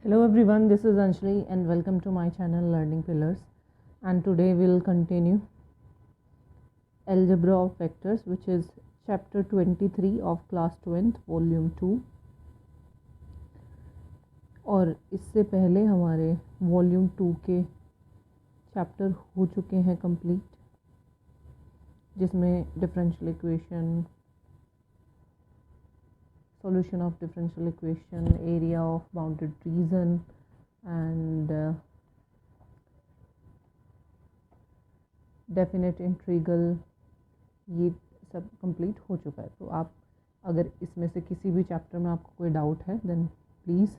Hello everyone, this is Anjali and welcome to my channel Learning Pillars, and today we'll continue Algebra of Vectors, which is chapter 23 of class 12th volume 2। और इससे पहले हमारे volume 2 के chapter हो चुके हैं complete, जिसमें differential equation, solution of differential equation, area of bounded region and definite integral, ये सब कंप्लीट हो चुका है। तो आप अगर इसमें से किसी भी चैप्टर में आपको कोई डाउट है then please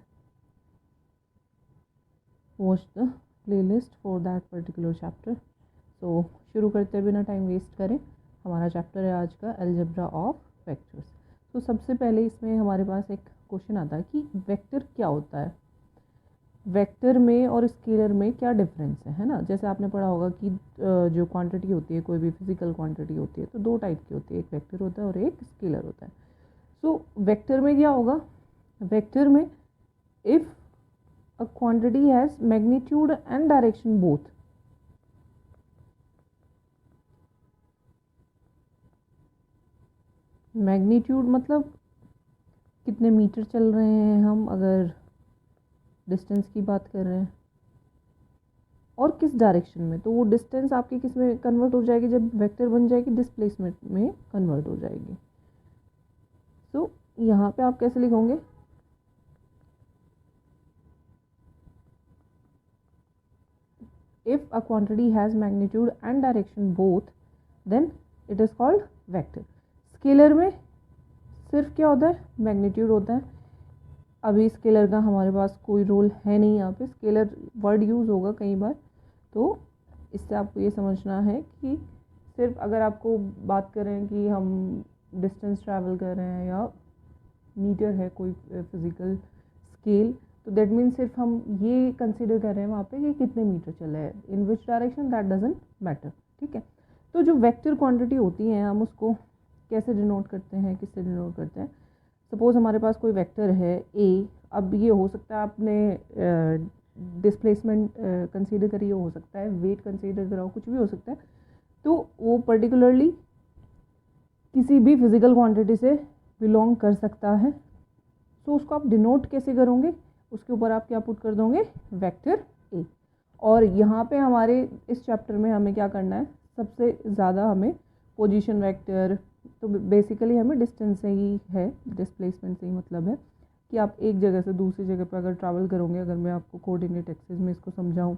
watch the playlist for that particular chapter. So शुरू करते बिना टाइम वेस्ट करें, हमारा चैप्टर है आज का अलजेब्रा ऑफ वेक्टर्स। तो सबसे पहले इसमें हमारे पास एक क्वेश्चन आता है कि वेक्टर क्या होता है, वेक्टर में और स्केलर में क्या डिफरेंस है ना। जैसे आपने पढ़ा होगा कि जो क्वांटिटी होती है, कोई भी फिजिकल क्वांटिटी होती है तो दो टाइप की होती है, एक वेक्टर होता है और एक स्केलर होता है। सो वेक्टर में क्या होगा, वेक्टर में if a quantity has magnitude and direction both, magnitude मतलब कितने मीटर चल रहे हैं हम, अगर डिस्टेंस की बात कर रहे हैं, और किस डायरेक्शन में, तो वो डिस्टेंस आपकी किस में कन्वर्ट हो जाएगी, जब वेक्टर बन जाएगी डिस्प्लेसमेंट में कन्वर्ट हो जाएगी। तो यहाँ पे आप कैसे लिखोगे, if a quantity has magnitude and direction both then it is called vector. Scalar में सिर्फ क्या होता है, मैग्नीट्यूड होता है। अभी स्केलर का हमारे पास कोई रोल है नहीं, यहाँ पे स्केलर वर्ड यूज़ होगा कई बार, तो इससे आपको ये समझना है कि सिर्फ अगर आपको बात करें कि हम डिस्टेंस ट्रैवल कर रहे हैं या मीटर है कोई फिज़िकल स्केल, तो दैट मीन सिर्फ हम ये कंसिडर कर रहे हैं वहाँ पे कि कितने मीटर चले हैं, in which direction that doesn't matter. ठीक है, तो जो वेक्टर क्वांटिटी होती है हम उसको कैसे डिनोट करते हैं, किससे डिनोट करते हैं। सपोज़ हमारे पास कोई वेक्टर है ए, अब ये हो सकता है आपने डिस्प्लेसमेंट कंसीडर करिए, हो सकता है वेट कंसीडर कराओ, कुछ भी हो सकता है। तो वो पर्टिकुलरली किसी भी फिज़िकल क्वांटिटी से बिलोंग कर सकता है। तो उसको आप डिनोट कैसे करोगे, उसके ऊपर आप क्या पुट कर दोगे, वेक्टर ए। और यहाँ पे हमारे इस चैप्टर में हमें क्या करना है, सबसे ज़्यादा हमें पोजीशन वेक्टर, तो बेसिकली हमें डिस्टेंस से ही है, डिस्प्लेसमेंट से ही मतलब है कि आप एक जगह से दूसरी जगह पर अगर ट्रैवल करोगे, अगर मैं आपको कोऑर्डिनेट एक्सिस में इसको समझाऊं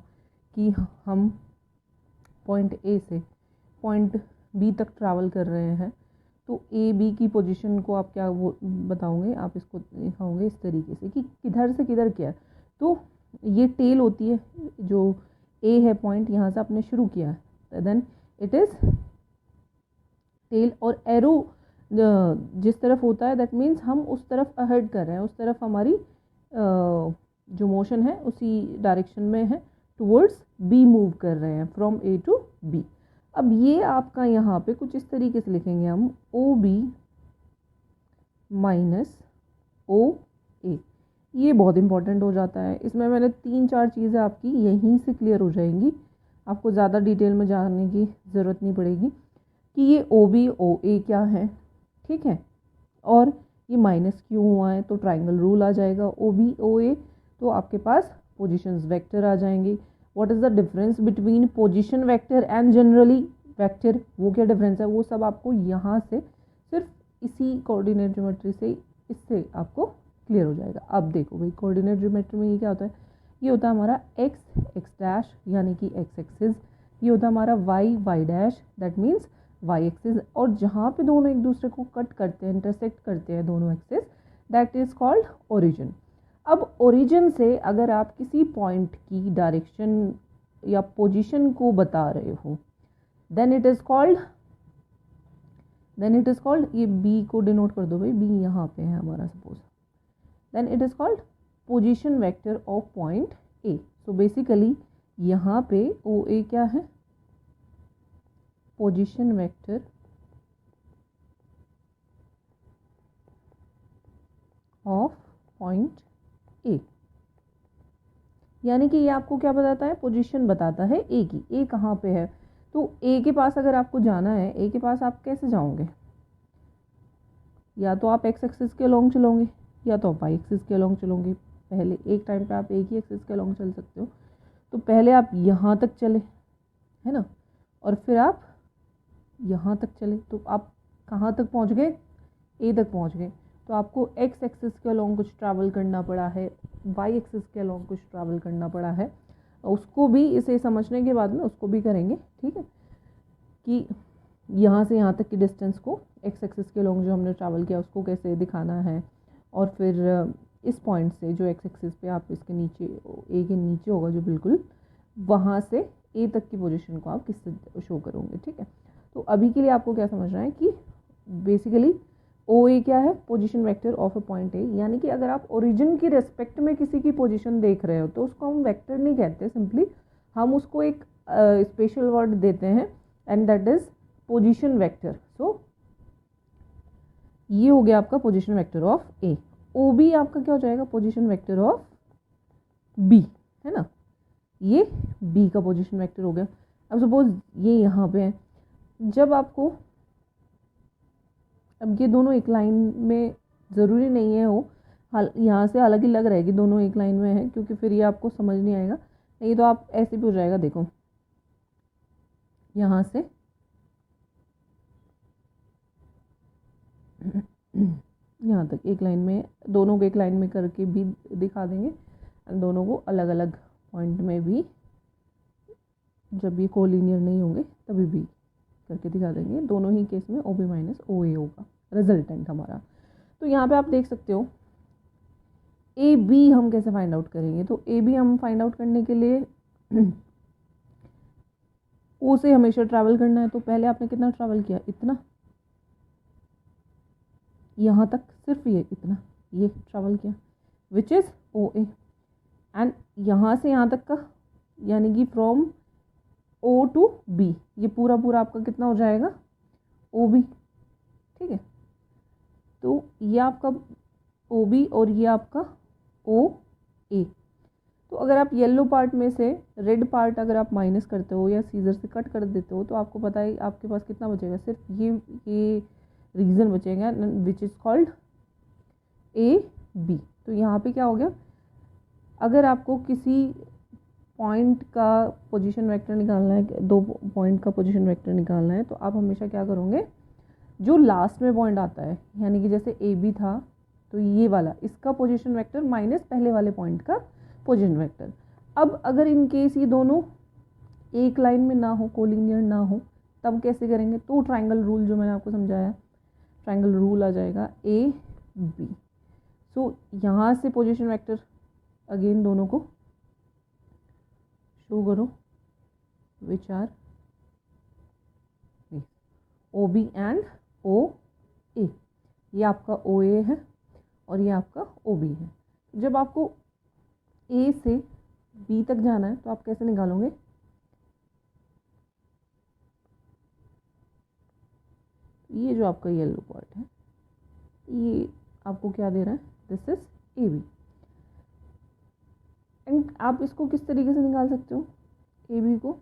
कि हम पॉइंट ए से पॉइंट बी तक ट्रैवल कर रहे हैं, तो ए बी की पोजीशन को आप क्या वो बताओगे, आप इसको दिखाओगे इस तरीके से कि किधर से किधर क्या है। तो ये टेल होती है, जो ए है पॉइंट, यहाँ से आपने शुरू किया है, देन इट इज़ टेल, और एरो जिस तरफ होता है दैट मीन्स हम उस तरफ अहेड कर रहे हैं, उस तरफ हमारी जो मोशन है उसी डायरेक्शन में है, टुवर्ड्स बी मूव कर रहे हैं, फ्रॉम ए टू बी। अब ये आपका यहाँ पे कुछ इस तरीके से लिखेंगे हम, O B minus O A. ये बहुत इंपॉर्टेंट हो जाता है, इसमें मैंने 3-4 चीज़ें आपकी यहीं से क्लियर हो जाएंगी, आपको ज़्यादा डिटेल में जानने की ज़रूरत नहीं पड़ेगी कि ये ओ बी ओ ए क्या है। ठीक है, और ये माइनस क्यों हुआ है, तो ट्राइंगल रूल आ जाएगा, ओ बी ओ ए, तो आपके पास पोजीशंस वेक्टर आ जाएंगे। What is the difference between position vector and generally vector, वो क्या डिफरेंस है, वो सब आपको यहाँ से सिर्फ इसी कोऑर्डिनेट ज्योमेट्री से, इससे आपको क्लियर हो जाएगा। अब देखो भाई, कोऑर्डिनेट ज्योमेट्री में ये क्या होता है, ये होता है हमारा एक्स एक्स डैश यानी कि एक्स एक्सिस, ये होता है हमारा Y Y dash that means Y axis, और जहाँ पे दोनों एक दूसरे को कट करते हैं, इंटरसेक्ट करते हैं दोनों axis, that is called origin. अब ओरिजिन से अगर आप किसी पॉइंट की डायरेक्शन या पोजीशन को बता रहे हो, देन इट इज़ कॉल्ड ये बी को डिनोट कर दो भाई, बी यहाँ पे है हमारा suppose, then it is called position vector of point A. So basically यहाँ पे ओ ए क्या है, position vector of point A. यानी कि ये आपको क्या बताता है, पोजीशन बताता है ए की, ए कहाँ पे है। तो ए के पास अगर आपको जाना है, ए के पास आप कैसे जाओगे, या तो आप एक्स एक्सिस के अलोंग चलोगे या तो आप वाई एक्सिस के अलोंग चलोगे। पहले एक टाइम पे आप एक ही एक्सिस के अलोंग चल सकते हो, तो पहले आप यहाँ तक चले, है ना, और फिर आप यहाँ तक चले, तो आप कहाँ तक पहुँच गए, ए तक पहुँच गए। तो आपको एक्स एक्सिस के अलोंग कुछ ट्रैवल करना पड़ा है, वाई एक्सिस के अलोंग कुछ ट्रैवल करना पड़ा है, उसको भी इसे समझने के बाद में उसको भी करेंगे, ठीक है, कि यहाँ से यहाँ तक की डिस्टेंस को एक्स एक्सिस के अलोंग जो हमने ट्रैवल किया उसको कैसे दिखाना है, और फिर इस पॉइंट से जो एक्स एक्सिस पे आप इसके नीचे, ए के नीचे होगा जो बिल्कुल, वहाँ से ए तक की पोजीशन को आप किससे शो करोगे, ठीक है। तो अभी के लिए आपको क्या समझना है कि बेसिकली ओ ए क्या है, position vector of a point A, यानी कि अगर आप ओरिजिन की रेस्पेक्ट में किसी की पोजीशन देख रहे हो तो उसको हम वेक्टर नहीं कहते, सिंपली हम उसको एक स्पेशल वर्ड देते हैं and that is position vector. So ये हो गया आपका position vector of A. O B आपका क्या हो जाएगा, पोजीशन वेक्टर ऑफ बी, है ना, ये बी का पोजीशन वेक्टर हो गया। अब सपोज ये यहाँ पे है, जब आपको, अब ये दोनों एक लाइन में ज़रूरी नहीं है हो, यहाँ से हालांकि लग रहा है कि दोनों एक लाइन में है, क्योंकि फिर ये आपको समझ नहीं आएगा, नहीं तो आप ऐसे भी हो जाएगा, देखो यहाँ से यहाँ तक एक लाइन में, दोनों को एक लाइन में करके भी दिखा देंगे, दोनों को अलग अलग पॉइंट में भी, जब ये कोलिनियर नहीं होंगे तभी भी करके दिखा देंगे। दोनों ही केस में ओ बी माइनस ओ ए होगा रिजल्टेंट हमारा। तो यहाँ पे आप देख सकते हो ए बी हम कैसे फाइंड आउट करेंगे, तो ए बी हम फाइंड आउट करने के लिए ओ से हमेशा ट्रैवल करना है, तो पहले आपने कितना ट्रैवल किया, इतना, यहाँ तक सिर्फ ये इतना, ये ट्रैवल किया which is O A, and यहाँ से यहाँ तक का यानी कि फ्रॉम ओ टू बी, ये पूरा पूरा आपका कितना हो जाएगा, ओ बी, ठीक है। तो ये आपका ओ बी और ये आपका ओ ए। तो अगर आप येलो पार्ट में से रेड पार्ट अगर आप माइनस करते हो या सीजर से कट कर देते हो, तो आपको पता है आपके पास कितना बचेगा, सिर्फ ये रीजन बचेगा which is called A B. तो यहाँ पे क्या हो गया, अगर आपको किसी पॉइंट का पोजीशन वेक्टर निकालना है, दो पॉइंट का पोजीशन वेक्टर निकालना है, तो आप हमेशा क्या करोगे, जो लास्ट में पॉइंट आता है, यानी कि जैसे ए बी था तो ये वाला, इसका पोजीशन वेक्टर माइनस पहले वाले पॉइंट का पोजीशन वेक्टर। अब अगर इन केस ये दोनों एक लाइन में ना हो, कोलिनियर ना हो, तब कैसे करेंगे, तो ट्रायंगल रूल जो मैंने आपको समझाया, ट्रायंगल रूल आ जाएगा ए बी। सो यहाँ से पोजीशन वेक्टर अगेन दोनों को शो करो which are O B and O A, ये आपका ओ ए है और ये आपका ओ बी है। जब आपको ए से बी तक जाना है तो आप कैसे निकालोगे, ये जो आपका येलो पार्ट है ये आपको क्या दे रहा है, this is A B, and आप इसको किस तरीके से निकाल सकते हो, ए बी को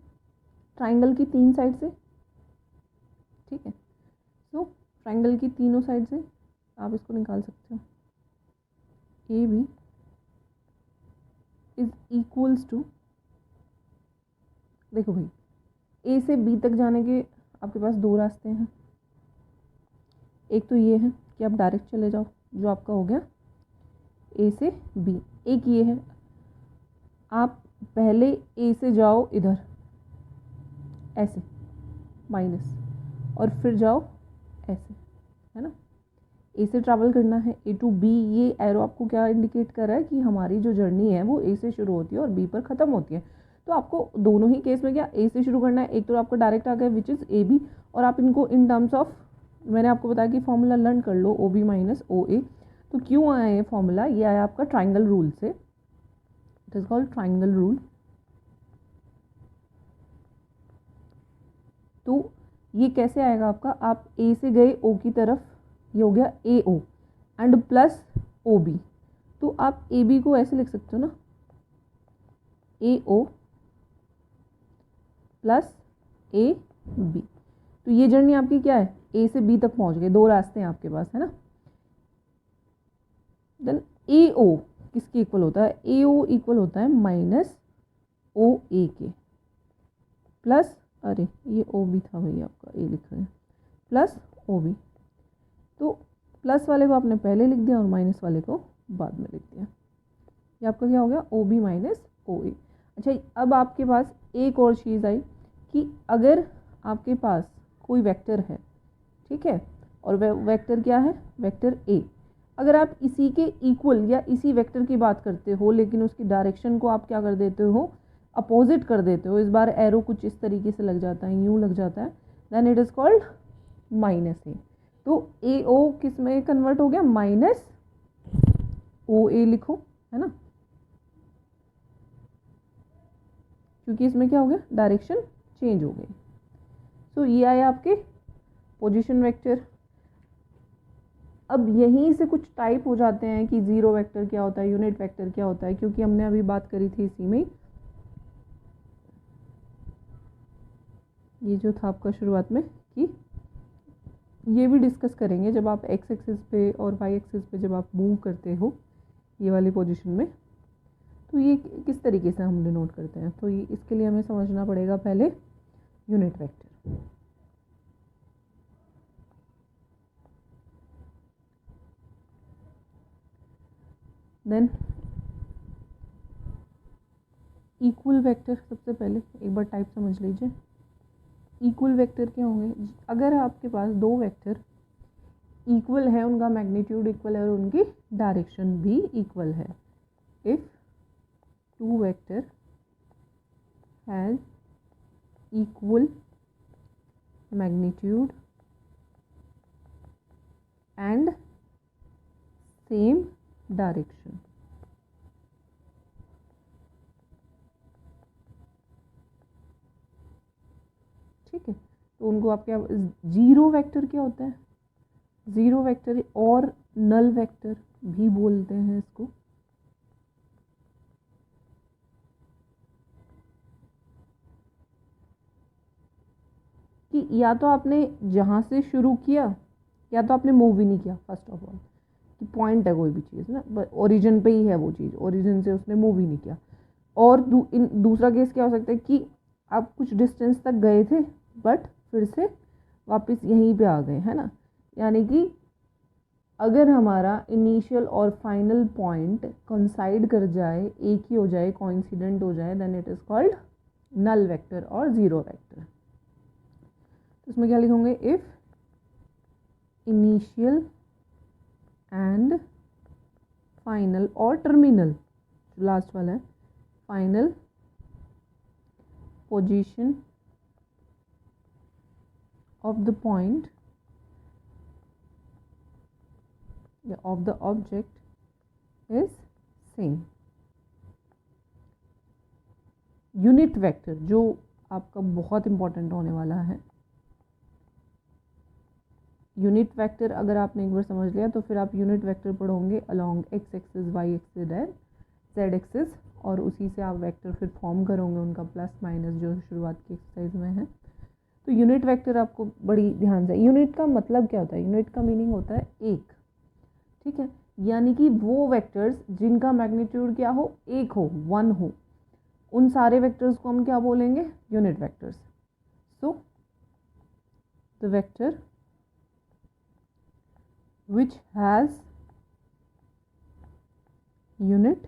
ट्राइंगल की तीन साइड से, ठीक है। सो ट्राइंगल की तीनों साइड से आप इसको निकाल सकते हो, A B is equals to, देखो भाई ए से बी तक जाने के आपके पास दो रास्ते हैं, एक तो ये है कि आप डायरेक्ट चले जाओ, जो आपका हो गया ए से बी, एक ये है आप पहले ए से जाओ इधर ऐसे माइनस, और फिर जाओ ऐसे, है ना, ए से ट्रैवल करना है ए टू बी। ये एरो आपको क्या इंडिकेट कर रहा है कि हमारी जो जर्नी है वो ए से शुरू होती है और बी पर ख़त्म होती है। तो आपको दोनों ही केस में क्या ए से शुरू करना है, एक तो आपको डायरेक्ट आ गया विच इज़ ए बी, और आप इनको इन टर्म्स ऑफ, मैंने आपको बताया कि फॉर्मूला लर्न कर लो, ओ बी माइनस ओ ए। तो क्यों आया ये फॉर्मूला, ये आया आपका ट्राइंगल रूल से, it is called triangle rule. तो ये कैसे आएगा आपका, आप ए से गए ओ की तरफ, ये हो गया A O and plus O B, तो आप ए बी को ऐसे लिख सकते हो ना, ए ओ प्लस ए बी। तो ये जर्नी आपकी क्या है, ए से बी तक पहुंच गए, दो रास्ते हैं आपके पास, है ना। देन ए ओ किसके इक्वल होता है, ए ओ इक्वल होता है माइनस ओ ए के प्लस, अरे ये ओ बी था भैया आपका, ए लिख रहे हैं, प्लस ओ बी। तो प्लस वाले को आपने पहले लिख दिया और माइनस वाले को बाद में लिख दिया। ये आपका क्या हो गया, ओ बी माइनस ओ ए। अच्छा, अब आपके पास एक और चीज़ आई कि अगर आपके पास कोई वेक्टर है, ठीक है, और वह वेक्टर क्या है, वेक्टर ए, अगर आप इसी के इक्वल या इसी वेक्टर की बात करते हो लेकिन उसकी डायरेक्शन को आप क्या कर देते हो, अपोजिट कर देते हो, इस बार एरो कुछ इस तरीके से लग जाता है, यूँ लग जाता है, then it is called minus A. तो ए ओ किस में कन्वर्ट हो गया, माइनस ओ ए लिखो, है ना, क्योंकि इसमें क्या हो गया, डायरेक्शन चेंज हो गई। तो ये आए आपके पोजीशन वेक्टर। अब यहीं से कुछ टाइप हो जाते हैं कि जीरो वेक्टर क्या होता है, यूनिट वेक्टर क्या होता है, क्योंकि हमने अभी बात करी थी इसी में, ये जो था आपका शुरुआत में, कि ये भी डिस्कस करेंगे जब आप एक्स एक्सिस पे और वाई एक्सिस पे जब आप मूव करते हो ये वाली पोजीशन में, तो ये किस तरीके से हम डिनोट करते हैं। तो ये इसके लिए हमें समझना पड़ेगा पहले unit vector. Than equal vector, सबसे पहले एक बार टाइप समझ लीजिए। इक्वल वेक्टर क्या होंगे, अगर आपके पास दो वेक्टर इक्वल है, उनका मैग्नीट्यूड इक्वल है और उनकी डायरेक्शन भी इक्वल है, if two vector has equal magnitude and same direction, ठीक है, तो उनको आप क्या, जीरो वेक्टर क्या होता है, जीरो वेक्टर और नल वेक्टर भी बोलते हैं इसको। कि या तो आपने जहाँ से शुरू किया या तो आपने मूव ही नहीं किया, फर्स्ट ऑफ ऑल, कि पॉइंट है कोई भी चीज़ ना, ओरिजिन पे ही है वो चीज़, ओरिजिन से उसने मूव ही नहीं किया। और दूसरा केस क्या हो सकता है कि आप कुछ डिस्टेंस तक गए थे बट फिर से वापस यहीं पे आ गए, है ना। यानी कि अगर हमारा इनिशियल और फाइनल पॉइंट कोइंसाइड कर जाए, एक ही हो जाए, कोइंसिडेंट हो जाए, then it is called null vector और ज़ीरो वेक्टर। तो इसमें क्या लिखोगे, इफ़ इनिशियल एंड फाइनल और टर्मिनल, जो लास्ट वाला है, final position of the point of the object is same। Unit vector जो आपका बहुत इंपॉर्टेंट होने वाला है, यूनिट वेक्टर अगर आपने एक बार समझ लिया तो फिर आप यूनिट वेक्टर पढ़ोगे along X axis, Y axis and Z axis, और उसी से आप वेक्टर फिर फॉर्म करोगे उनका प्लस माइनस, जो शुरुआत की एक्सरसाइज में है। तो यूनिट वेक्टर आपको बड़ी ध्यान से, यूनिट का मतलब क्या होता है, यूनिट का मीनिंग होता है एक, ठीक है, यानी कि वो वेक्टर्स जिनका मैग्नीट्यूड क्या हो, एक हो, वन हो, उन सारे वेक्टर्स को हम क्या बोलेंगे, unit vectors. So the vector which has unit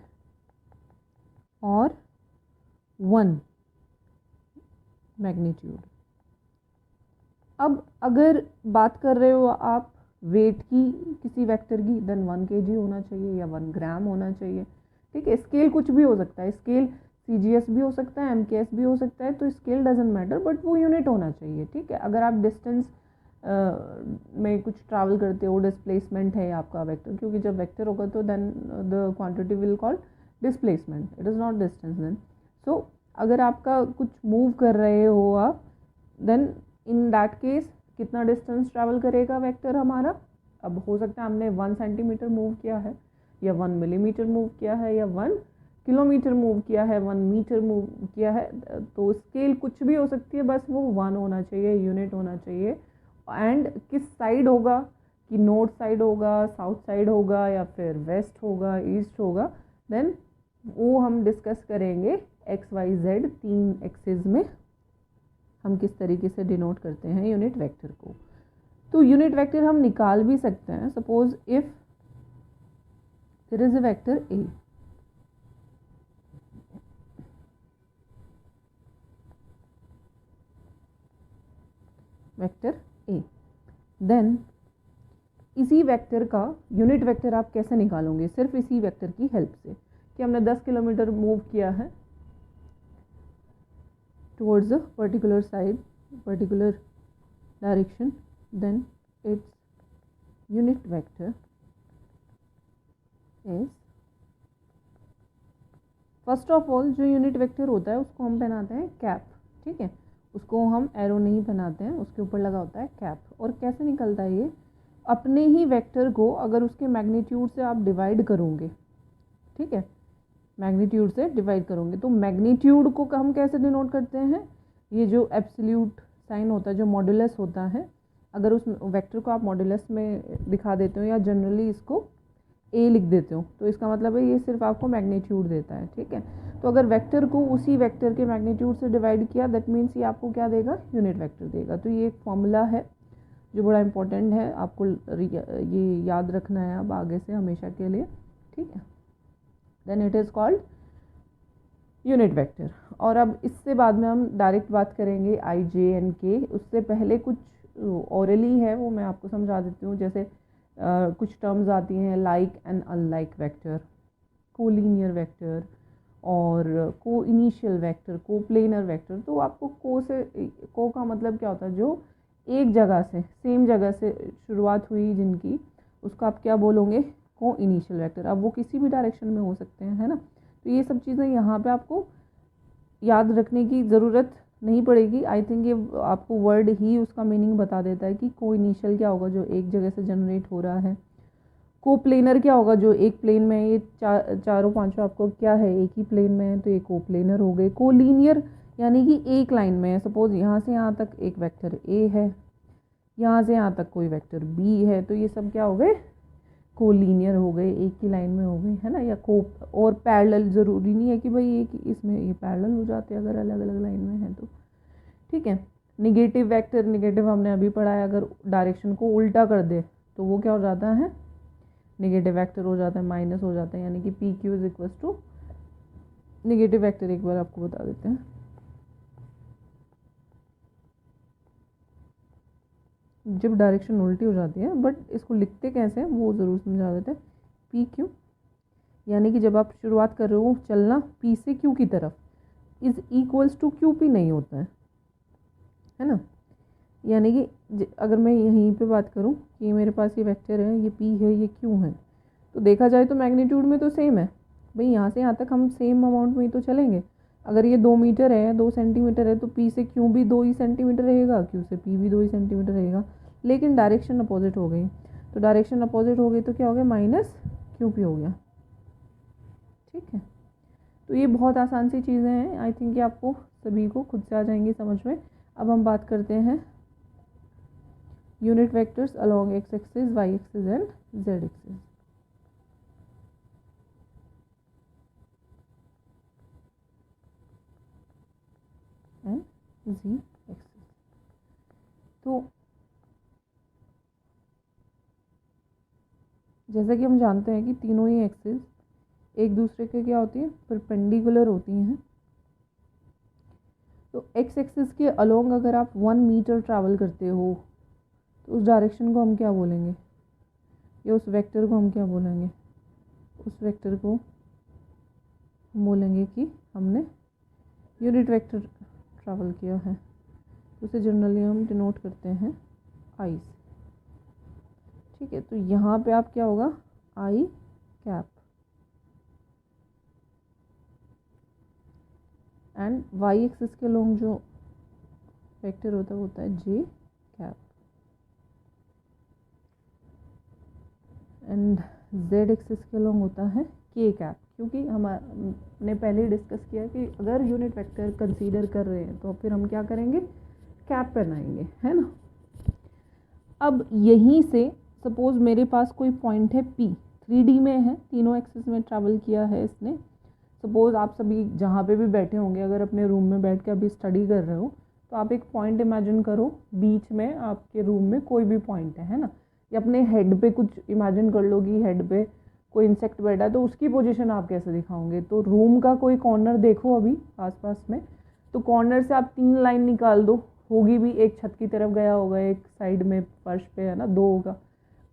or one magnitude। अब अगर बात कर रहे हो आप वेट की किसी वेक्टर की, देन 1 kg होना चाहिए या 1 ग्राम होना चाहिए, ठीक है। स्केल कुछ भी हो सकता है, स्केल CGS भी हो सकता है, MKS भी हो सकता है, तो स्केल डजेंट मैटर, बट वो यूनिट होना चाहिए, ठीक है। अगर आप डिस्टेंस में कुछ ट्रैवल करते हो, डिस्प्लेसमेंट है आपका वेक्टर, क्योंकि जब वेक्टर होगा तो then the quantity will call displacement, it is not distance then. So अगर आपका कुछ मूव कर रहे हो आप, देन इन दैट केस कितना डिस्टेंस ट्रैवल करेगा वेक्टर हमारा। अब हो सकता है हमने 1 सेंटीमीटर मूव किया है या 1 मिलीमीटर मूव किया है या 1 किलोमीटर मूव किया है, 1 मीटर मूव किया है, तो स्केल कुछ भी हो सकती है, बस वो 1 होना चाहिए, यूनिट होना चाहिए। एंड किस साइड होगा, कि नॉर्थ साइड होगा, साउथ साइड होगा, या फिर वेस्ट होगा, ईस्ट होगा, देन वो हम डिस्कस करेंगे एक्स वाई जेड 3 एक्सिस में हम किस तरीके से डिनोट करते हैं यूनिट वेक्टर को। तो यूनिट वेक्टर हम निकाल भी सकते हैं। Suppose if there is a vector A, vector A, then इसी वेक्टर का यूनिट वेक्टर आप कैसे निकालोगे, सिर्फ इसी वेक्टर की हेल्प से, कि हमने 10 किलोमीटर मूव किया है towards a particular side, particular direction, then its unit vector is, first of all जो यूनिट वेक्टर होता है उसको हम बनाते हैं कैप, ठीक है, उसको हम एरो नहीं बनाते हैं, उसके ऊपर लगा होता है कैप। और कैसे निकलता है ये, अपने ही वेक्टर को अगर उसके मैग्नीट्यूड से आप डिवाइड करोगे, ठीक है, मैग्नीट्यूड से डिवाइड करोगे, तो मैग्नीट्यूड को हम कैसे डिनोट करते हैं, ये जो एब्सोल्यूट साइन होता है, जो मॉड्यूलस होता है, अगर उस वेक्टर को आप मॉड्यूलस में दिखा देते हो या जनरली इसको ए लिख देते हो, तो इसका मतलब है ये सिर्फ आपको मैग्नीट्यूड देता है, ठीक है। तो अगर वेक्टर को उसी वेक्टर के मैग्नीट्यूड से डिवाइड किया, दैट मीन्स ये आपको क्या देगा, यूनिट वेक्टर देगा। तो ये एक फॉर्मूला है जो बड़ा इंपॉर्टेंट है, आपको ये याद रखना है अब आगे से हमेशा के लिए, ठीक है। Then it is called unit vector. और अब इससे बाद में हम डायरेक्ट बात करेंगे आई जे एंड के, उससे पहले कुछ ओरली है वो मैं आपको समझा देती हूँ। जैसे कुछ टर्म्स आती हैं like and unlike vector, collinear vector और को इनिशियल वेक्टर, को प्लेनर वेक्टर। तो आपको को का मतलब क्या होता है, जो एक जगह से, सेम जगह से शुरुआत हुई जिनकी, उसको आप क्या बोलोगे, को इनिशियल वेक्टर। अब वो किसी भी डायरेक्शन में हो सकते हैं, है ना। तो ये सब चीज़ें यहाँ पे आपको याद रखने की ज़रूरत नहीं पड़ेगी। आई थिंक ये आपको वर्ड ही उसका मीनिंग बता देता है कि को इनिशियल क्या होगा, जो एक जगह से जनरेट हो रहा है। को प्लेनर क्या होगा, जो एक प्लेन में, ये चारों पांचों आपको क्या है, एक ही प्लेन में है, तो ये को प्लेनर हो गए। को लीनियर यानी कि एक लाइन में है, सपोज यहाँ से यहाँ तक एक वेक्टर ए है, यहाँ से यहाँ तक कोई वेक्टर बी है, तो ये सब क्या हो गए, को लीनियर हो गए, एक ही लाइन में हो गए, है ना। या को और पैरेलल, ज़रूरी नहीं है कि भाई एक इसमें ये पैरेलल हो जाते हैं अगर अलग अलग लाइन में है तो, ठीक है। निगेटिव वेक्टर, निगेटिव हमने अभी पढ़ा है, अगर डायरेक्शन को उल्टा कर दे तो वो क्या हो जाता है, निगेटिव वेक्टर हो जाता है, माइनस हो जाता है, यानी कि P Q is equal to negative vector. एक बार आपको बता देते हैं, जब डायरेक्शन उल्टी हो जाती है, बट इसको लिखते कैसे हैं वो ज़रूर समझा देते हैं। पी क्यू यानी कि जब आप शुरुआत कर रहे हो चलना पी से क्यू की तरफ, is equals to Q P नहीं होता है ना। यानी कि अगर मैं यहीं पे बात करूं कि ये मेरे पास ये वेक्टर है, ये पी है, ये क्यू है, तो देखा जाए तो मैग्नीट्यूड में तो सेम है भाई, यहाँ से यहाँ तक हम सेम अमाउंट में ही तो चलेंगे। अगर ये 2 मीटर है, 2 सेंटीमीटर है, तो पी से क्यू भी 2 ही सेंटीमीटर रहेगा, क्यू से पी भी 2 ही सेंटीमीटर रहेगा, लेकिन डायरेक्शन अपोजिट हो गई। तो डायरेक्शन अपोजिट हो गई तो क्या हो गया, माइनस क्यू पी हो गया, ठीक है। तो ये बहुत आसान सी चीज़ें हैं, आई थिंक ये आपको सभी को खुद से आ जाएंगी समझ में। अब हम बात करते हैं unit vectors along X axis, Y axis and Z axis. And Z axis. तो जैसा कि हम जानते हैं कि तीनों ही एक्सिस एक दूसरे के क्या होती है, परपेंडिकुलर होती हैं। तो एक्स एक्सिस के अलोंग अगर आप 1 मीटर ट्रैवल करते हो तो उस डायरेक्शन को हम क्या बोलेंगे, या उस वेक्टर को हम क्या बोलेंगे, उस वेक्टर को हम बोलेंगे कि हमने यूनिट वेक्टर ट्रैवल किया है। तो उसे जनरली हम डिनोट करते हैं आई से, ठीक है। तो यहाँ पे आप क्या होगा, आई कैप, एंड वाई एक्सिस के अलोंग जो वेक्टर होता है वो होता है जे कैप, एंड जेड एक्सिस के अलोंग होता है के कैप। क्योंकि हमने पहले ही डिस्कस किया कि अगर यूनिट वेक्टर कंसीडर कर रहे हैं तो फिर हम क्या करेंगे, कैप बनाएंगे, है ना। अब यहीं से सपोज मेरे पास कोई पॉइंट है P, 3D में है, तीनों एक्सिस में ट्रैवल किया है इसने। सपोज आप सभी जहाँ पे भी बैठे होंगे, अगर अपने रूम में बैठ के अभी स्टडी कर रहे हो तो आप एक पॉइंट इमेजिन करो, बीच में आपके रूम में कोई भी पॉइंट है ना, या अपने हेड पे कुछ इमेजिन कर लो कि हेड पे कोई इंसेक्ट बैठा है, तो उसकी पोजीशन आप कैसे दिखाओगे। तो रूम का कोई कॉर्नर देखो अभी आसपास में, तो कॉर्नर से आप 3 लाइन निकाल दो, होगी भी, एक छत की तरफ गया होगा, एक साइड में फर्श पे, है ना, 2 होगा।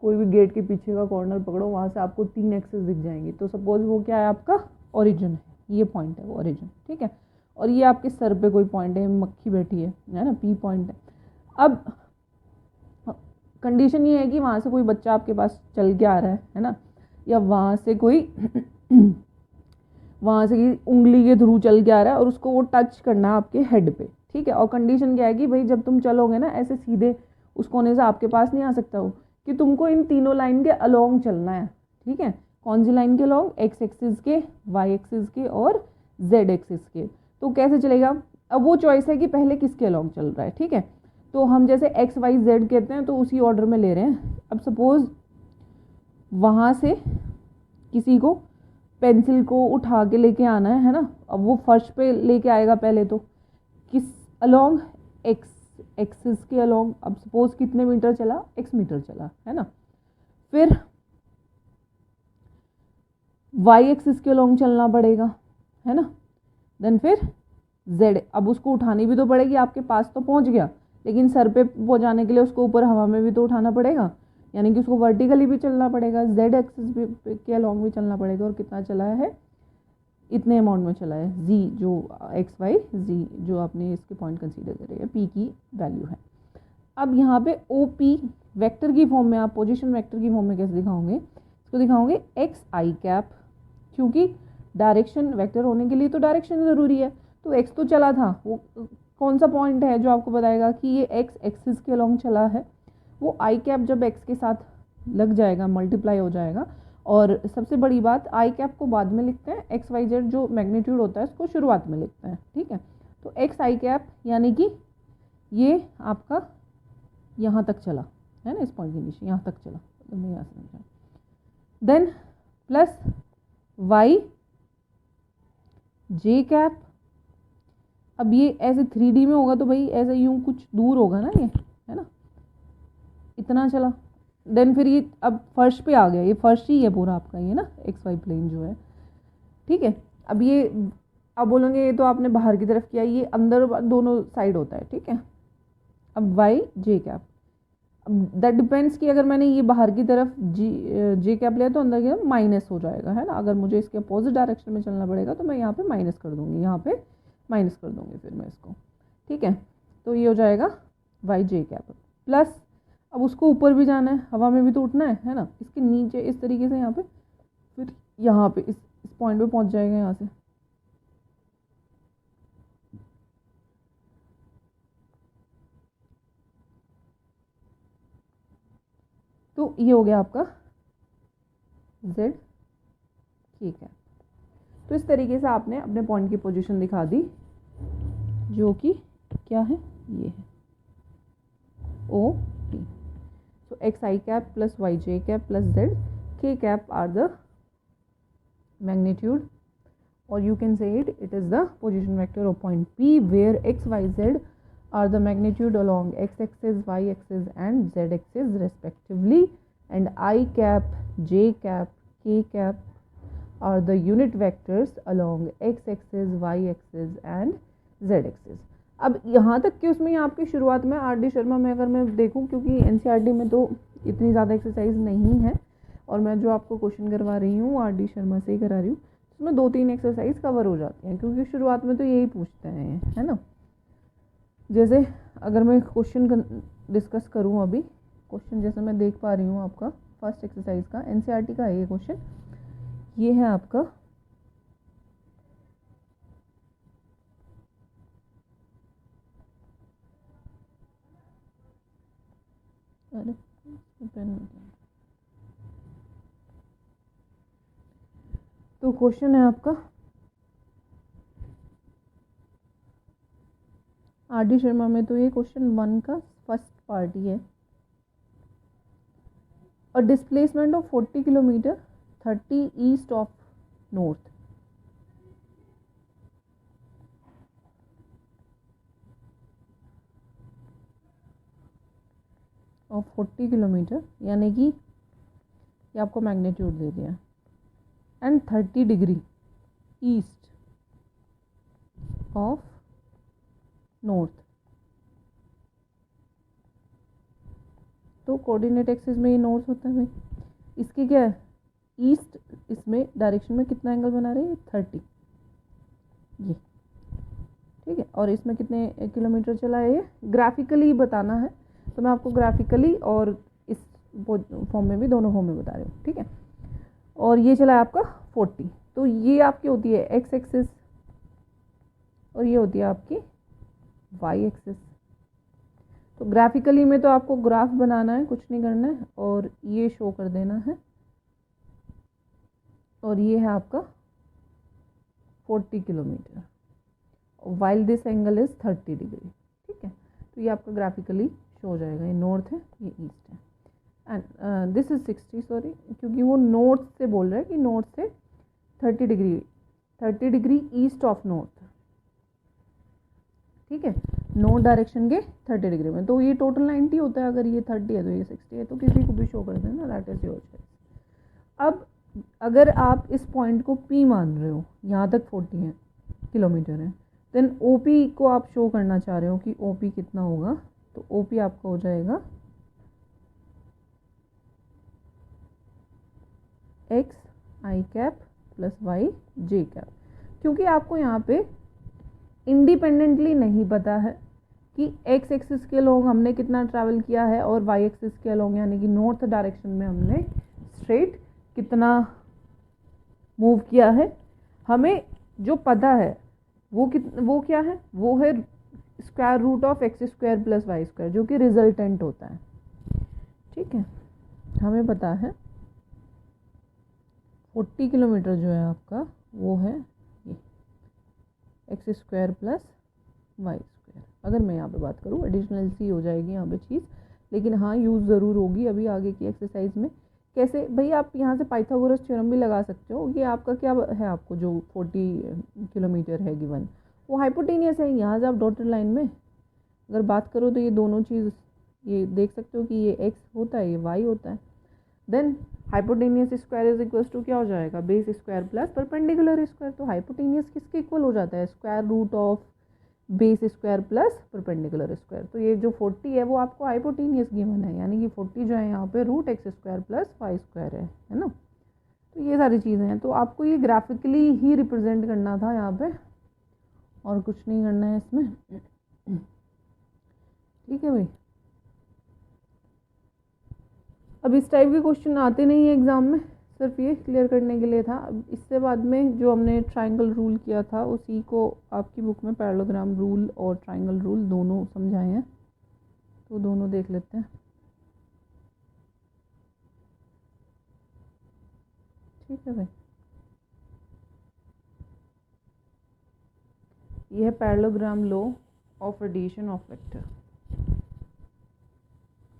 कोई भी गेट के पीछे का कॉर्नर पकड़ो, वहाँ से आपको 3 एक्सेस दिख जाएंगी। तो सपोज वो क्या है, आपका ओरिजिन है, ये पॉइंट है वो ओरिजिन, ठीक है। और ये आपके सर पे कोई पॉइंट है, मक्खी बैठी है ना, P पॉइंट है। अब कंडीशन ये है कि वहाँ से कोई बच्चा आपके पास चल के आ रहा है ना, या वहाँ से कोई वहाँ से उंगली के थ्रू चल के आ रहा है और उसको वो टच करना है आपके हेड पे, ठीक है। और कंडीशन क्या है कि भाई जब तुम चलोगे ना ऐसे सीधे उस कोने से आपके पास नहीं आ सकता हो, कि तुमको इन तीनों लाइन के अलोंग चलना है, ठीक है। कौन सी लाइन के अलोंग, एक्स एक्सिस के, वाई एक्सिस के और जेड एक्सिस के। तो कैसे चलेगा, अब वो चॉइस है कि पहले किसके अलोंग चल रहा है, ठीक है। तो हम जैसे एक्स वाई जेड कहते हैं तो उसी ऑर्डर में ले रहे हैं। अब सपोज वहाँ से किसी को पेंसिल को उठा के लेके आना है ना, अब वो फर्श पे लेके आएगा पहले, तो किस अलोंग, एक्स एक्सिस के अलोंग। अब सपोज कितने मीटर चला, x मीटर चला, है ना। फिर y एक्सिस के अलोंग चलना पड़ेगा, है ना। देन फिर z, अब उसको उठानी भी तो पड़ेगी, आपके पास तो पहुंच गया, लेकिन सर पे पहुंचाने के लिए उसको ऊपर हवा में भी तो उठाना पड़ेगा, यानी कि उसको वर्टिकली भी चलना पड़ेगा, z एक्सिस के अलोंग भी चलना पड़ेगा। और कितना चला है, इतने अमाउंट में चला है, z जो एक्स वाई z जो आपने इसके पॉइंट कंसीडर करे है, p की वैल्यू है। अब यहाँ पे OP वेक्टर की फॉर्म में, आप पोजीशन वेक्टर की फॉर्म में कैसे दिखाओगे, इसको दिखाओगे एक्स आई कैप, क्योंकि डायरेक्शन वेक्टर होने के लिए तो डायरेक्शन ज़रूरी है। तो x तो चला था, वो कौन सा पॉइंट है जो आपको बताएगा कि ये x एक्सिस के अलोंग चला है, वो आई कैप जब x के साथ लग जाएगा, मल्टीप्लाई हो जाएगा। और सबसे बड़ी बात, आई कैप को बाद में लिखते हैं, एक्स वाई जेड जो मैग्नीट्यूड होता है उसको शुरुआत में लिखते हैं, ठीक है। तो एक्स आई कैप यानी कि ये आपका यहाँ तक चला है ना, इस पॉइंट के नीचे यहाँ तक चला, तो मैं यहाँ से, देन प्लस वाई जे कैप। अब ये ऐसे 3D में होगा तो भाई ऐसे यूं कुछ दूर होगा ना, ये है ना, इतना चला। देन फिर ये अब फर्श पे आ गया, ये फर्श ही है पूरा आपका, ये ना एक्स वाई प्लेन जो है, ठीक है। अब ये, अब बोलोगे ये तो आपने बाहर की तरफ किया, ये अंदर दोनों साइड होता है, ठीक है। अब वाई जे कैप, अब दैट डिपेंड्स कि अगर मैंने ये बाहर की तरफ जे कैप लिया तो अंदर की तरफ माइनस हो जाएगा, है ना। अगर मुझे इसके अपोजिट डायरेक्शन में चलना पड़ेगा तो मैं यहाँ पे माइनस कर दूँगी, यहाँ पे माइनस कर दूँगी फिर मैं इसको, ठीक है। तो ये हो जाएगा वाई जे कैप प्लस, अब उसको ऊपर भी जाना है, हवा में भी तो उठना है ना, इसके नीचे इस तरीके से यहाँ पे, फिर यहाँ पे इस पॉइंट पे पहुँच जाएगा यहाँ से। तो ये हो गया आपका z, ठीक है। तो इस तरीके से आपने अपने पॉइंट की पोजीशन दिखा दी, जो कि क्या है, ये है OP। So x I cap plus y j cap plus z k cap are the magnitude, or you can say it is the position vector of point P, where x y z are the magnitude along x axis, y axis and z axis respectively, and I cap, j cap, k cap are the unit vectors along x axis, y axis and z axis। अब यहाँ तक कि उसमें आपकी शुरुआत में R D Sharma में अगर मैं देखूँ, क्योंकि एनसीईआरटी में तो इतनी ज़्यादा एक्सरसाइज नहीं है और मैं जो आपको क्वेश्चन करवा रही हूँ आर डी शर्मा से ही करा रही हूँ, उसमें 2-3 एक्सरसाइज कवर हो जाती हैं, क्योंकि शुरुआत में तो यही पूछते हैं, है ना। जैसे अगर मैं क्वेश्चन डिस्कस करूँ, अभी क्वेश्चन जैसे मैं देख पा रही हूँ आपका फर्स्ट एक्सरसाइज का, एनसीईआरटी का है ये क्वेश्चन, ये है आपका तो क्वेश्चन है आपका आर डी शर्मा में, तो ये क्वेश्चन 1 का फर्स्ट पार्ट ही है। A displacement of 40 kilometre 30 east of north, of 40 kilometre, यानी कि ये आपको मैग्नीट्यूड दे दिया, and 30 degree east of north. तो कोऑर्डिनेट एक्सिस में ये नॉर्थ होता है भाई, इसकी क्या है ईस्ट, इसमें डायरेक्शन में कितना एंगल बना रहे हैं 30, ये ठीक है। और इसमें कितने किलोमीटर चला है, ये ग्राफिकली बताना है, तो मैं आपको ग्राफिकली और इस फॉर्म में भी, दोनों फॉर्म में बता रही हूँ, ठीक है। और ये चला है आपका 40, तो ये आपकी होती है एक्स एक्सिस और ये होती है आपकी वाई एक्सिस। तो ग्राफिकली में तो आपको ग्राफ बनाना है, कुछ नहीं करना है, और ये शो कर देना है, और ये है आपका 40 kilometre, while this angle is 30 degree, ठीक है। तो ये आपका ग्राफिकली शो हो जाएगा, ये नॉर्थ है, ये ईस्ट है, एंड दिस इज 60, सॉरी, क्योंकि वो नॉर्थ से बोल रहा है कि नॉर्थ से 30 डिग्री ईस्ट ऑफ नॉर्थ, ठीक है, नॉर्थ डायरेक्शन के 30 डिग्री में। तो ये टोटल 90 होता है, अगर ये 30 है तो ये 60 है, तो किसी को भी शो कर देना, दैट इज योर चॉइस। अब अगर आप इस पॉइंट को P मान रहे हो, यहाँ तक 40 है किलोमीटर है, देन OP को आप शो करना चाह रहे हो कि OP कितना होगा, तो OP आपका हो जाएगा x i cap plus y j cap, क्योंकि आपको यहाँ पे इंडिपेंडेंटली नहीं पता है कि x एक्सिस के अलोंग हमने कितना ट्रैवल किया है और y एक्सिस के अलोंग यानी कि नॉर्थ डायरेक्शन में हमने स्ट्रेट कितना मूव किया है। हमें जो पता है वो क्या है, वो है square root of X square plus Y square, जो कि रिजल्टेंट होता है, ठीक है। हमें पता है 40 किलोमीटर जो है आपका वो है ये X square plus Y square. अगर मैं यहाँ पे बात करूँ एडिशनल सी हो जाएगी यहाँ पे चीज़, लेकिन हाँ यूज़ ज़रूर होगी अभी आगे की एक्सरसाइज में। कैसे भाई, आप यहाँ से पाइथागोरस थ्योरम भी लगा सकते हो। ये आपका क्या है, आपको जो 40 किलोमीटर है गिवन, वो हाइपोटेनियस है। यहाँ से आप डॉटेड लाइन में अगर बात करो तो ये दोनों चीज़ ये देख सकते हो कि ये एक्स होता है, ये वाई होता है। Then hypotenuse square is equal to क्या हो जाएगा, base square plus perpendicular square. तो हाइपोटेनियस किसके इक्वल हो जाता है, square root of base square plus perpendicular square. तो ये जो 40 है वो आपको हाइपोटेनियस गिवन है, यानी कि 40 जो है यहाँ पे root X square plus Y square है ना। तो ये सारी चीज़ें हैं, तो आपको ये ग्राफिकली ही रिप्रेजेंट करना था यहाँ पे, और कुछ नहीं करना है इसमें, ठीक है भाई। अब इस टाइप के क्वेश्चन आते नहीं है एग्ज़ाम में, सिर्फ ये क्लियर करने के लिए था। अब इससे बाद में जो हमने ट्रायंगल रूल किया था उसी को आपकी बुक में पैरेललोग्राम रूल और ट्रायंगल रूल दोनों समझाए हैं, तो दोनों देख लेते हैं, ठीक है भाई। यह है parallelogram law of addition of vector,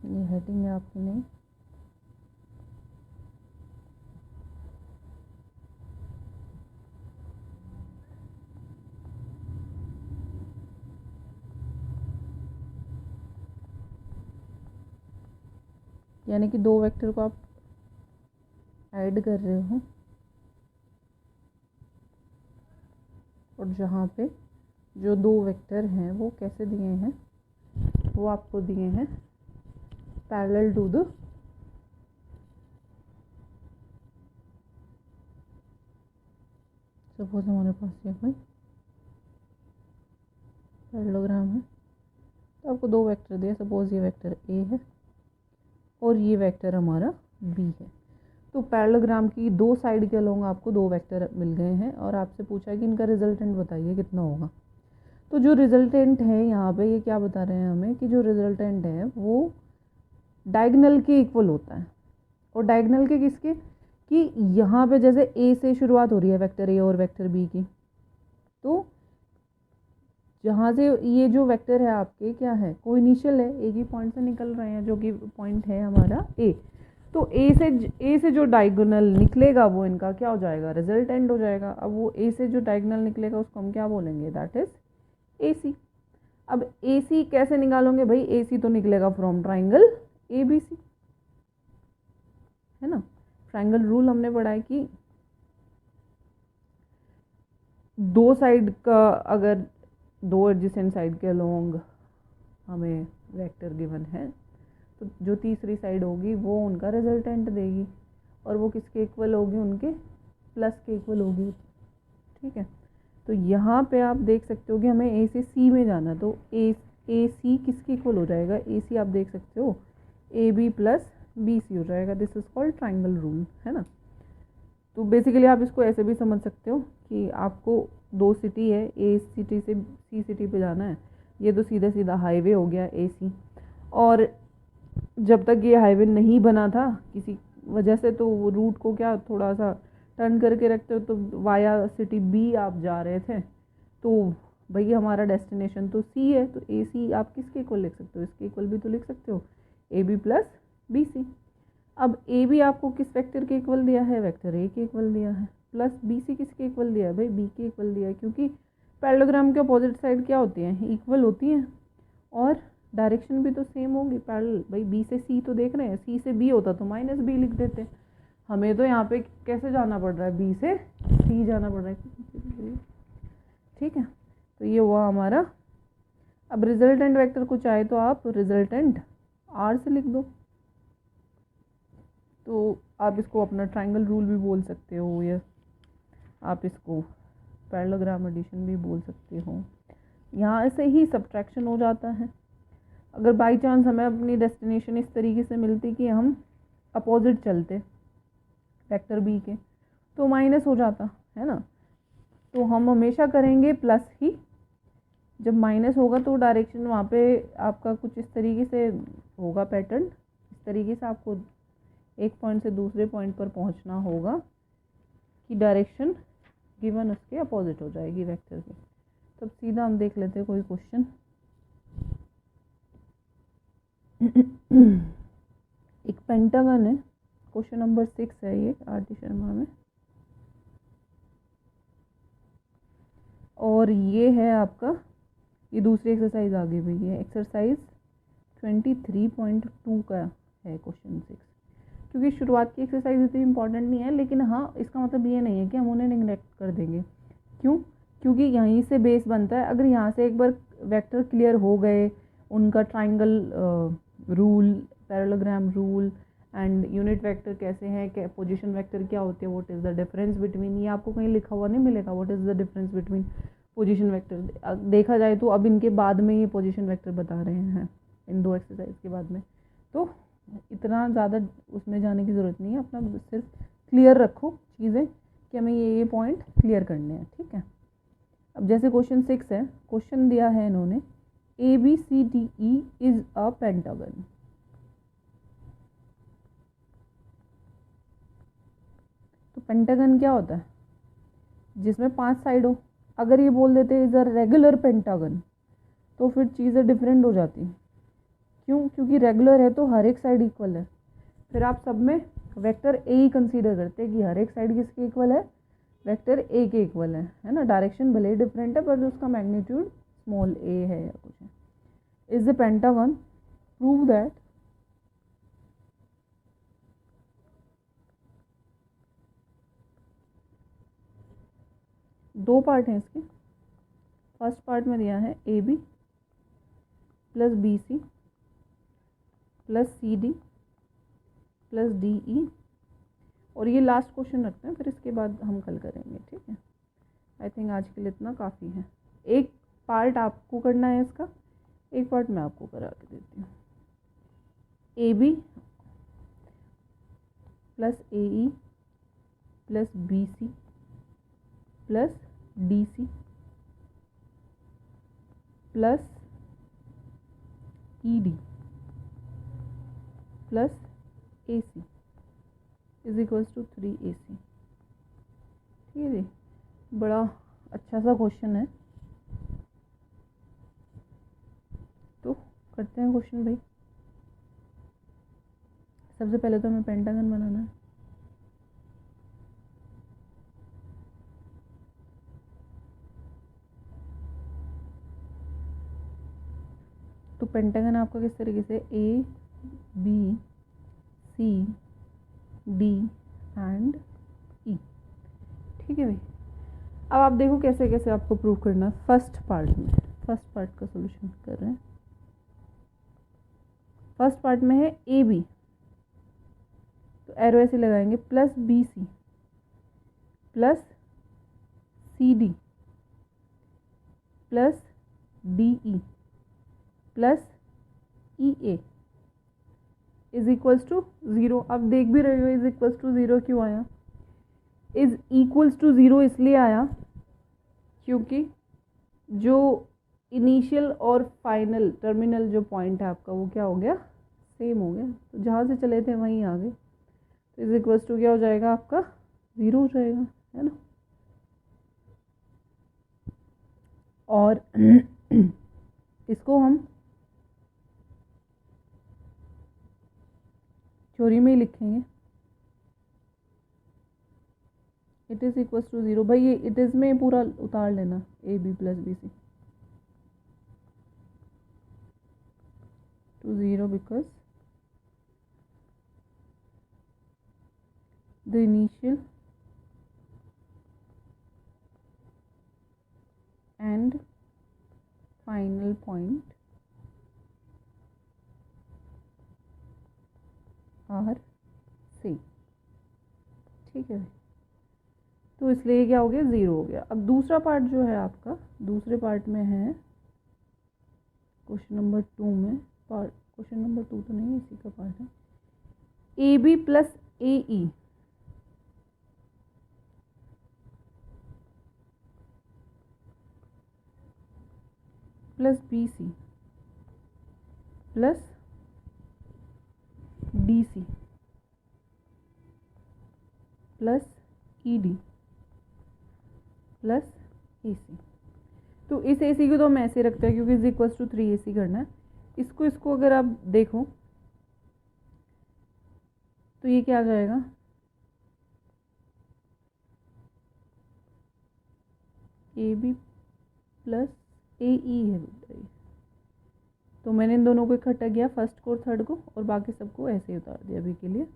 ये हेडिंग है आपकी नहीं। यानी कि दो वेक्टर को आप ऐड कर रहे हो, और जहाँ पे जो दो वेक्टर हैं वो कैसे दिए हैं, वो आपको दिए हैं पैरेलल टू द सपोज हमारे पास ये कोई पैरेललोग्राम है, तो आपको दो वेक्टर दिए, सपोज ये वेक्टर ए है और ये वेक्टर हमारा बी है। तो पैरेललोग्राम की दो साइड के अलोंग आपको दो वेक्टर मिल गए हैं, और आपसे पूछा है कि इनका रिजल्टेंट बताइए कितना होगा। तो जो रिजल्टेंट है यहाँ पे ये क्या बता रहे हैं हमें कि जो रिजल्टेंट है वो डायगोनल के इक्वल होता है। और डायगोनल के किसके, कि यहाँ पे जैसे ए से शुरुआत हो रही है वेक्टर ए और वेक्टर बी की, तो जहाँ से ये जो वेक्टर है आपके क्या है, को इनिशियल है, एक ही पॉइंट से निकल रहे हैं जो कि पॉइंट है हमारा ए। तो ए से जो डायगोनल निकलेगा वो इनका क्या हो जाएगा, रिजल्टेंट हो जाएगा। अब वो ए से जो डायगोनल निकलेगा उसको हम क्या बोलेंगे, दैट इज ए सी। अब ए सी कैसे निकालोगे भाई, ए सी तो निकलेगा from triangle A B C, है ना। ट्राइंगल रूल हमने पढ़ा है कि दो साइड का, अगर दो एडजेसेंट साइड के अलोंग हमें वेक्टर गिवन है तो जो तीसरी साइड होगी वो उनका रिजल्टेंट देगी, और वो किसके इक्वल होगी, उनके प्लस के इक्वल होगी, ठीक है। तो यहाँ पे आप देख सकते हो कि हमें ए से सी में जाना, तो ए सी किसके इक्वल हो जाएगा, ए सी आप देख सकते हो A B plus B C हो जाएगा। This is called triangle rule, है ना। तो बेसिकली आप इसको ऐसे भी समझ सकते हो कि आपको दो सिटी है, ए सिटी से सी सिटी पे जाना है, ये तो सीधा सीधा हाईवे हो गया ए सी। और जब तक ये हाईवे नहीं बना था किसी वजह से, तो वो रूट को क्या थोड़ा सा टर्न करके रखते हो, तो वाया सिटी बी आप जा रहे थे, तो भाई हमारा डेस्टिनेशन तो सी है, तो ए सी आप किसके इक्वल लिख सकते हो, इसके इक्वल भी तो लिख सकते हो, A B plus B C. अब ए बी आपको किस वेक्टर के इक्वल दिया है, वेक्टर ए के इक्वल दिया है, प्लस बी सी किसके इक्वल दिया है, भाई बी के इक्वल दिया है, क्योंकि पैरेललोग्राम के अपोजिट साइड क्या होती हैं, इक्वल होती हैं, और डायरेक्शन भी तो सेम होगी पैरेलल। भाई बी से सी तो देख रहे हैं, सी से बी होता तो माइनस बी लिख देते, हमें तो यहाँ पे कैसे जाना पड़ रहा है, बी से सी जाना पड़ रहा है, ठीक है। तो ये हुआ हमारा। अब रिजल्टेंट वेक्टर को चाहे तो आप रिजल्टेंट आर से लिख दो, तो आप इसको अपना ट्राइंगल रूल भी बोल सकते हो, या आप इसको पैरेललोग्राम एडिशन भी बोल सकते हो। यहाँ से ही सब्ट्रैक्शन हो जाता है। अगर बाई चांस हमें अपनी डेस्टिनेशन इस तरीके से मिलती कि हम अपोजिट चलते वेक्टर बी के, तो माइनस हो जाता, है ना। तो हम हमेशा करेंगे प्लस ही, जब माइनस होगा तो डायरेक्शन वहाँ पे आपका कुछ इस तरीके से होगा पैटर्न, इस तरीके से आपको एक पॉइंट से दूसरे पॉइंट पर पहुँचना होगा कि डायरेक्शन गिवन उसके अपोजिट हो जाएगी वेक्टर के। तब सीधा हम देख लेते हैं कोई क्वेश्चन। एक पेंटागन है, क्वेश्चन नंबर 6 है ये आरती शर्मा में, और ये है आपका, ये दूसरी एक्सरसाइज आ गई भाई, ये एक्सरसाइज 23.2 का है क्वेश्चन 6। क्योंकि शुरुआत की एक्सरसाइज इतनी इंपॉर्टेंट नहीं है, लेकिन हाँ इसका मतलब ये नहीं है कि हम उन्हें निगलेक्ट कर देंगे। क्यों, क्योंकि यहीं से बेस बनता है। अगर यहाँ से एक बार वेक्टर क्लियर हो गए, उनका triangle rule, parallelogram rule and unit vector कैसे हैं, क्या पोजीशन वेक्टर क्या होते हैं, what is the difference between, ये आपको कहीं लिखा हुआ नहीं मिलेगा, what is the difference between position vector. देखा जाए तो अब इनके बाद में ये पोजीशन वेक्टर बता रहे हैं, इन दो एक्सरसाइज के बाद में, तो इतना ज़्यादा उसमें जाने की ज़रूरत नहीं है। अपना सिर्फ क्लियर रखो चीज़ें कि हमें ये पॉइंट क्लियर करने हैं, ठीक है। अब जैसे क्वेश्चन 6 है, क्वेश्चन दिया है इन्होंने A B C D E is a pentagon. तो पेंटागन क्या होता है, जिसमें 5 साइड हो। अगर ये बोल देते इज़ अ रेगुलर पेंटागन तो फिर चीज़ें डिफरेंट हो जाती। क्यों, क्योंकि रेगुलर है तो हर एक साइड इक्वल है, फिर आप सब में वेक्टर ए ही कंसीडर करते हैं कि हर एक साइड किसके इक्वल है, वेक्टर ए के इक्वल है ना। डायरेक्शन भले ही डिफरेंट है पर उसका मैग्नीट्यूड स्मॉल ए है या कुछ है। Is the pentagon, prove that दो पार्ट हैं इसके। फर्स्ट पार्ट में दिया है A B plus B C plus C D plus D E, और ये लास्ट क्वेश्चन रखते हैं, फिर इसके बाद हम कल करेंगे, ठीक है। आई थिंक आज के लिए इतना काफ़ी है। एक पार्ट आपको करना है इसका, एक पार्ट मैं आपको करा के देती हूँ। A B plus A E plus B C plus D C plus E D plus A C. Is equals to 3AC। ठीक है जी, बड़ा अच्छा सा क्वेश्चन है। तो करते हैं क्वेश्चन भाई। सबसे पहले तो हमें पेंटागन बनाना है। तो पेंटागन आपका किस तरीके से ABCD एंड E। ठीक है भाई, अब आप देखो कैसे कैसे आपको प्रूव करना है। फर्स्ट पार्ट का सॉल्यूशन कर रहे हैं। फर्स्ट पार्ट में है AB, तो एरो ऐसे लगाएंगे, plus BC plus CD plus DE plus EA is equals to 0। अब देख भी रहे हो इज इक्वल्स टू 0 क्यों आया। इज इक्वल्स टू 0 इसलिए आया क्योंकि जो इनिशियल और फाइनल टर्मिनल जो पॉइंट है आपका वो क्या हो गया, सेम हो गया। तो जहाँ से चले थे वहीं आ गए, तो इज इक्वल्स टू क्या हो जाएगा आपका, 0 हो जाएगा, है ना। और इसको हम थ्योरी में ही लिखेंगे। It is equals to 0। भाई ये इट इज़ में पूरा उतार लेना, AB plus BC to 0 because the initial and final point are same। ठीक है, तो इसलिए क्या हो गया, 0 हो गया। अब दूसरा पार्ट जो है आपका, दूसरे पार्ट में है क्वेश्चन नंबर 2 में, क्वेश्चन नंबर 2 तो नहीं, इसी का पार्ट है। AB plus AE plus BC plus DC plus ED plus AC। तो इस AC को तो हम ऐसे रखते हैं क्योंकि इज इक्वल्स टू 3AC करना है। इसको अगर आप देखो तो ये क्या आ जाएगा, AB प्लस AE है बेटा ये। तो मैंने इन दोनों को इकट्ठा किया, फर्स्ट को और थर्ड को, और बाकी सबको ऐसे ही उतार दिया अभी के लिए।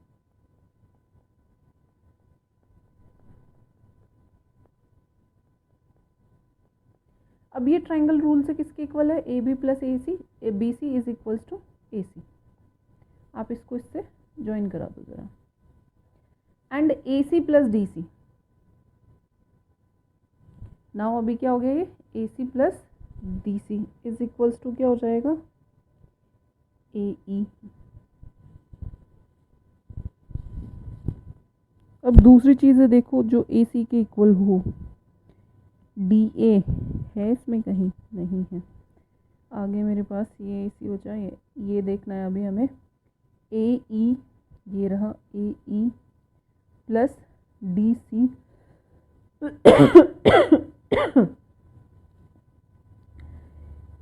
अब ये ट्रायंगल रूल से किसके इक्वल है, AB plus AC, BC is equals to AC। आप इसको इससे ज्वाइन करा दो जरा। And AC plus DC, now अभी क्या हो गया, ये AC plus DC is equals to क्या हो जाएगा, AE। अब दूसरी चीज़ है, देखो जो AC के इक्वल हो, DA है इसमें कहीं नहीं है। आगे मेरे पास ये AC हो जाए, ये देखना है अभी हमें। AE ये रहा, AE plus DC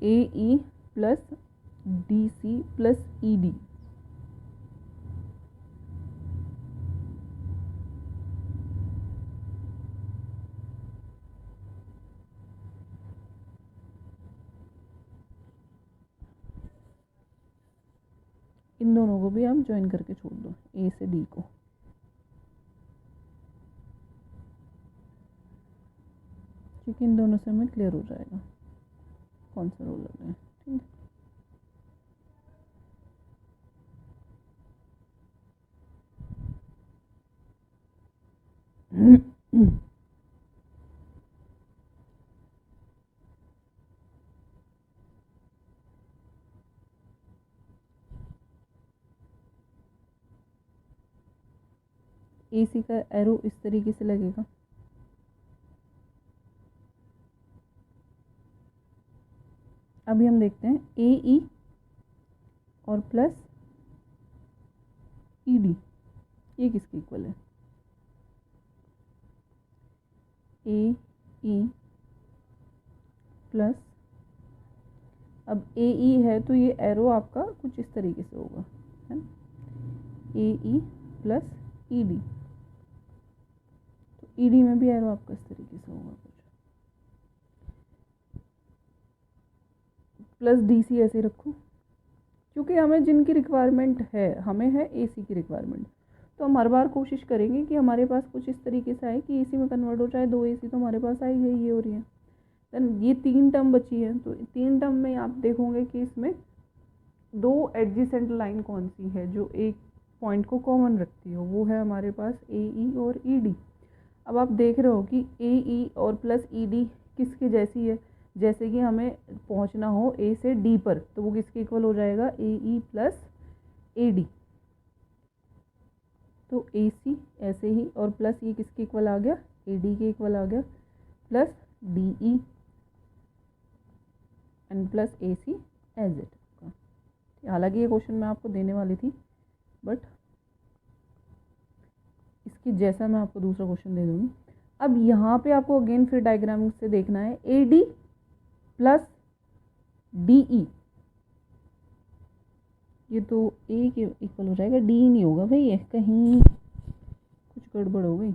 AE plus DC plus ED। इन दोनों को भी आप ज्वाइन करके छोड़ दो, A से D को। क्योंकि इन दोनों से हमें क्लियर हो जाएगा कौन सा रोल लग रहा है। ठीक है। AC का एरो इस तरीके से लगेगा, अभी हम देखते हैं AE और प्लस ED ये किसके इक्वल है, ए ई प्लस, अब ए ई है तो ये एरो आपका कुछ इस तरीके से होगा, है ना, ए ई प्लस ई डी, तो ई डी में भी एरो आपका इस तरीके से होगा कुछ, प्लस डी सी ऐसे रखो, क्योंकि हमें जिनकी रिक्वायरमेंट है, हमें है ए सी की रिक्वायरमेंट, तो हम हर बार कोशिश करेंगे कि हमारे पास कुछ इस तरीके से आए कि ए सी में कन्वर्ट हो जाए, 2 ए सी तो हमारे पास आई गई, ये हो रही है। देन ये 3 टर्म बची है, तो 3 टर्म में आप देखोगे कि इसमें 2 एडजेसेंट लाइन कौन सी है जो एक पॉइंट को कॉमन रखती हो, वो है हमारे पास ए ई और ई डी। अब आप देख रहे हो कि ए ई और प्लस ई डी किसके जैसी है, जैसे कि हमें पहुंचना हो ए से डी पर, तो वो किसके इक्वल हो जाएगा, ए ई प्लस ए डी, तो ए सी ऐसे ही, और प्लस ये किसके इक्वल आ गया, ए डी के इक्वल आ गया, plus D E and plus A C as it का। हालांकि ये क्वेश्चन मैं आपको देने वाली थी, बट इसकी जैसा मैं आपको दूसरा क्वेश्चन दे दूँगी। अब यहाँ पे आपको अगेन फिर डायग्राम से देखना है, ए डी प्लस डी ई, ये तो ए के इक्वल हो जाएगा, डी नहीं होगा भाई, ये कहीं कुछ गड़बड़ हो गई,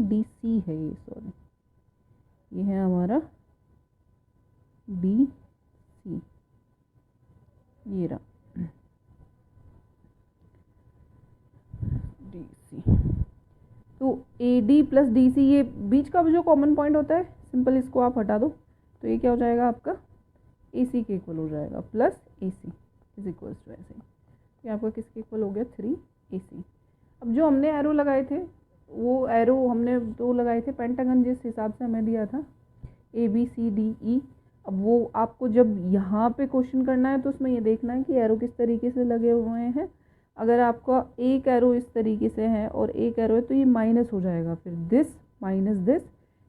डी सी है ये, सॉरी, ये है हमारा डी सी, ये रहा डी सी। तो A D plus D C, ये बीच का जो कॉमन पॉइंट होता है, सिंपल इसको आप हटा दो, तो ये क्या हो जाएगा आपका, ए सी के इक्वल हो जाएगा, plus A C is equals to ऐसे, ये आपका किसके इक्वल हो गया, 3 ए सी। अब जो हमने एरो लगाए थे, वो एरो हमने 2 लगाए थे पेंटागन जिस हिसाब से हमें दिया था, ए बी सी डी ई। अब वो आपको जब यहाँ पे क्वेश्चन करना है तो उसमें ये देखना है कि एरो किस तरीके से लगे हुए हैं। अगर आपका एक एरो इस तरीके से है और एक एरो है तो ये माइनस हो जाएगा, फिर this minus this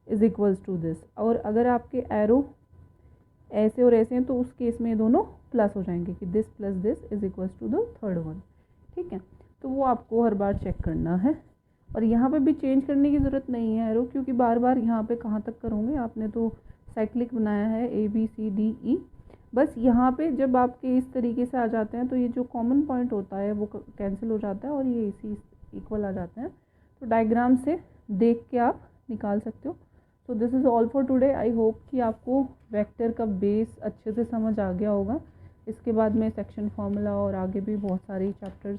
is equals to this, और अगर आपके एरो ऐसे और ऐसे हैं तो उस केस में ये दोनों प्लस हो जाएंगे कि this plus this is equals to the third one, ठीक है। तो वो आपको हर बार चेक करना है, और यहाँ पे भी चेंज करने की ज़रूरत नहीं है एरो, क्योंकि बार बार यहाँ पे कहाँ तक करोगे, आपने तो साइक्लिक बनाया है ए बी सी डी ई, बस यहाँ पे जब आपके इस तरीके से आ जाते हैं तो ये जो कॉमन पॉइंट होता है वो कैंसिल हो जाता है और ये इसी इक्वल आ जाते हैं, तो डायग्राम से देख के आप निकाल सकते हो। So this is all for today. I hope कि आपको वेक्टर का बेस अच्छे से समझ आ गया होगा। इसके बाद में सेक्शन फार्मूला और आगे भी बहुत सारी चैप्टर्स,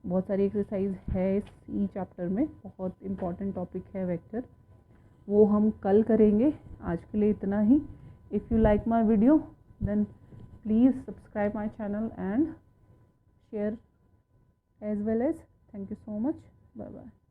बहुत सारी एक्सरसाइज है इस ई चैप्टर में, बहुत इंपॉर्टेंट टॉपिक है वेक्टर, वो हम कल करेंगे। आज के लिए इतना ही। If you like my video then please subscribe my channel and share as well as. Thank you so much. Bye bye.